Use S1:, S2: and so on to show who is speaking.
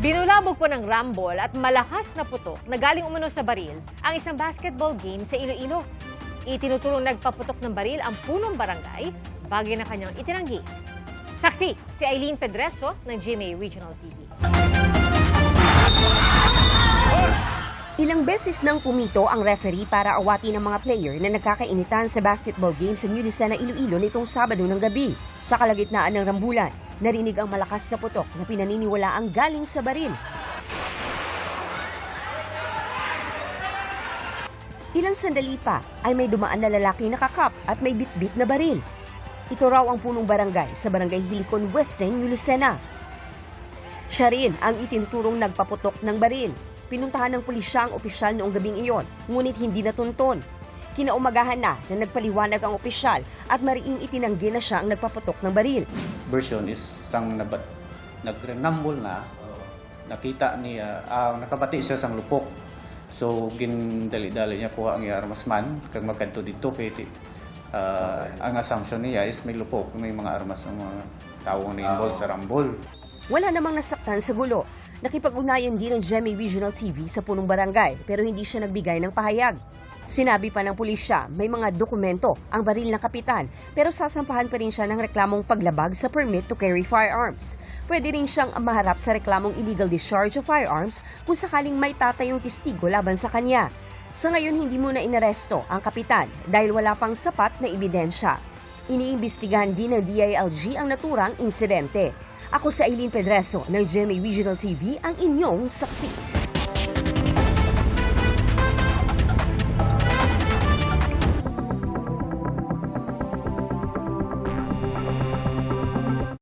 S1: Binulabog po ng rambol at malakas na putok na galing umano sa baril ang isang basketball game sa Iloilo. Itinutulong nagpaputok ng baril ang punong barangay, bagay na kanyang itinanggi. Saksi, si Eileen Pedreso ng GMA Regional TV.
S2: Ilang beses nang pumito ang referee para awatin ang mga player na nagkakainitan sa basketball game sa New Lucena, Iloilo nitong Sabado ng gabi. Sa kalagitnaan ng rambulan, narinig ang malakas na putok na pinaniniwalaang galing sa baril. Ilang sandali pa ay may dumaan na lalaki na kakap at may bitbit na baril. Ito raw ang punong barangay sa barangay Hilicon Western, New Lucena. Siya rin ang itinuturong nagpaputok ng baril. Pinuntahan ng pulisya ang opisyal noong gabing iyon, ngunit hindi natunton. Kinaumagahan na nagpaliwanag ang opisyal at mariing itinanggi na siya ang nagpaputok ng baril.
S3: Version is sang nagrenambol na, nakita niya, nakabati siya sang lupok. So, gindali-dali niya kuha ang armasman, kag magkanto dito, kaya ang assumption niya is may lupok, may mga armas ng mga tao na involved sa rambol.
S2: Wala namang nasaktan sa gulo. Nakipag-ugnayan din ng GMA Regional TV sa punong barangay pero hindi siya nagbigay ng pahayag. Sinabi pa ng pulisya, may mga dokumento ang baril ng kapitan pero sasampahan pa rin siya ng reklamong paglabag sa permit to carry firearms. Pwede rin siyang maharap sa reklamong illegal discharge of firearms kung sakaling may tatayong testigo laban sa kanya. Sa ngayon, hindi muna inaresto ang kapitan dahil wala pang sapat na ebidensya. Iniimbestigahan din ng DILG ang naturang insidente. Ako si Eileen Pedreso ng GMA Regional TV, ang inyong saksi.